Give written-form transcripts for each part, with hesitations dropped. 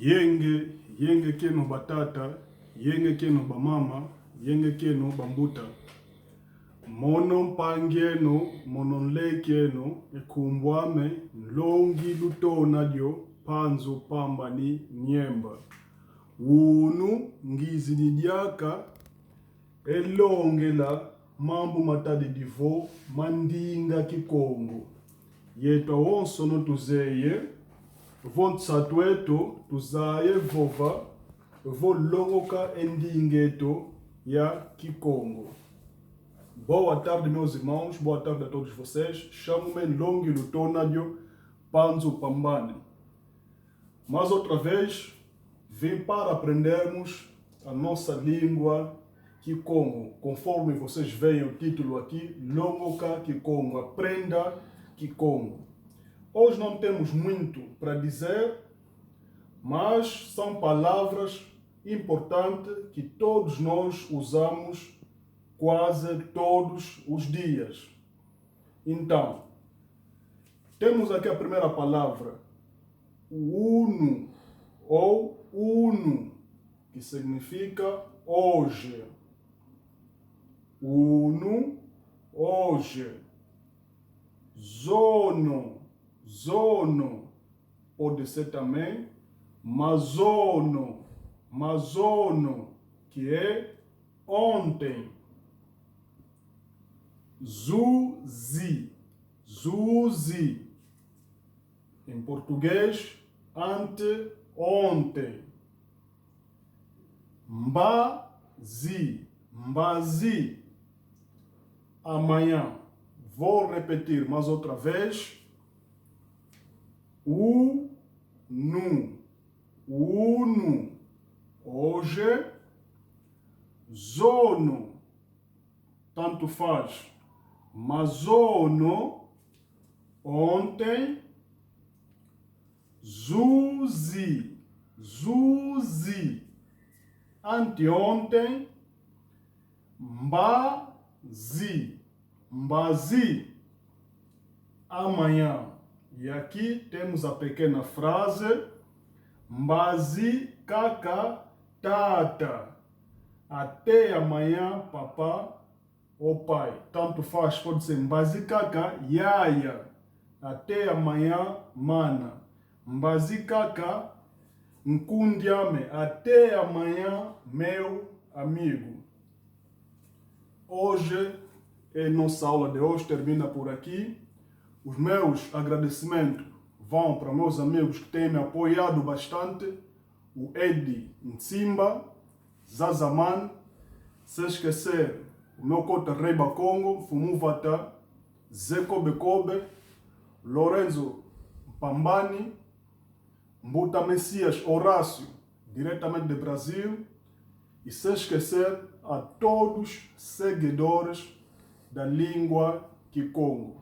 yenge kenu batata, yenge kenu bamama, yenge kenu bambuta. Mono mpangeno, mono nlekeno, ekumbwame, nlongi lutona dio, panzo pamba ni nyemba. Unu ngizi nidiaka, elongela mambu matadi divo, mandinga kikongo. Yetwa wonso no tuzeye, vontsa tuzaye vova, volongoka endingeto ya Kikongo. Boa tarde, meus irmãos, boa tarde a todos vocês. Chamo-me Longi Lutonadio Panzo Pambani. Mais outra vez, vim para aprendermos a nossa língua Kikongo. Conforme vocês veem o título aqui, Longoka Kikongo, aprenda Kikongo. Hoje não temos muito para dizer, mas são palavras importantes que todos nós usamos quase todos os dias. Então, temos aqui a primeira palavra, uno ou uno, que significa hoje. Uno, hoje. Zono, pode ser também mazono, que é ontem. Zuzi, em português, anteontem. Mbazi, amanhã. Vou repetir mais outra vez. Uno, hoje. Zono, tanto faz. Mazono, ontem. Zuzi, anteontem. Mbazi, amanhã. E aqui temos a pequena frase, mbazi kaka tata. Até amanhã, papá ou pai. Tanto faz, pode ser mbazi kaka yaya. Até amanhã, mana. Mbazi kaka nkundiame. Até amanhã, meu amigo. Hoje, nossa aula de hoje termina por aqui. Os meus agradecimentos vão para meus amigos que têm me apoiado bastante. O Edi Nsimba, Zazaman, sem esquecer o meu cota Reiba Congo, Fumuvata, Zeko Bekobe, Lorenzo Pambani, Mbuta Messias Horácio, diretamente do Brasil. E sem esquecer a todos os seguidores da língua Kikongo.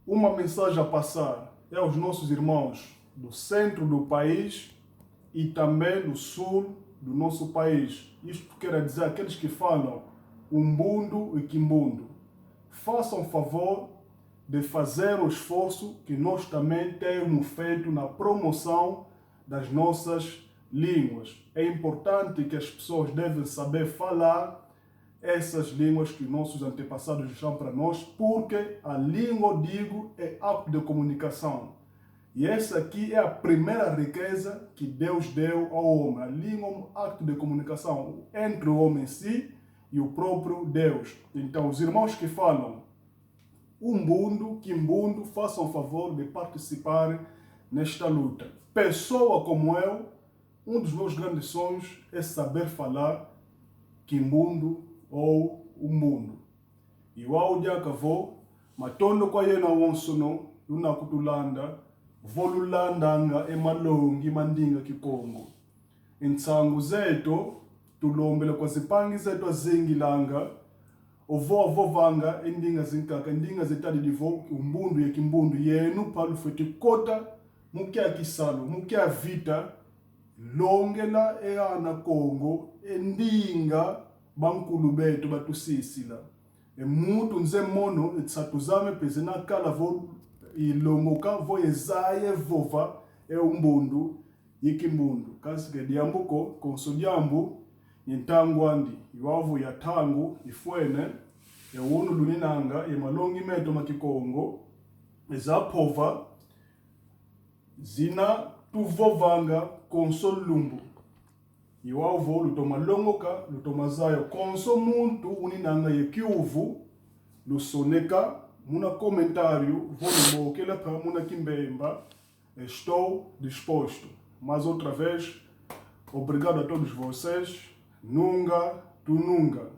Uma mensagem a passar é aos nossos irmãos do centro do país e também do sul do nosso país. Isto quer dizer aqueles que falam Umbundo e Kimbundo. Façam favor de fazer o esforço que nós também temos feito na promoção das nossas línguas. É importante que as pessoas devem saber falar essas línguas que nossos antepassados deixaram para nós, porque a língua, digo, é ato de comunicação. E essa aqui é a primeira riqueza que Deus deu ao homem. A língua é um ato de comunicação entre o homem em si e o próprio Deus. Então, os irmãos que falam Umbundo, Kimbundo, façam o favor de participarem nesta luta. Pessoa como eu, um dos meus grandes sonhos é saber falar Kimbundo ou Umbundo. E o áudio acabou, matondo kwa yena wonsono, luna kutulanda, volulandanga emalongi mandinga Kikongo. Intsangu zeto, tulombele kwa zipangi zeto azingilanga, ovovanga endinga zinkaka, endinga zetadi divo, Umbundu ye Kimbundu, yenu palu feti kota, mukia kisalo, mukia vita, longela eana Kongo, endinga bankulu betu batusisila. Mutu nze mono etsatuzame pezena kala vo ilongoka vo ezaye vova Umbundu yikimbundu kasi ke diambuko konso diambu yintangwandi iwavu ya tangu ifwene ewunu luninanga yemalongi meto makikongo ezapova zina tuvovanga konso lumbu iwavu lutoma longoka lutoma zayo konso muntu uninanga yekiuvu lusoneka muna comentário volumokela para muna kimbemba. Estou disposto. Mais outra vez, obrigado a todos vocês. Nunca, tu nunca.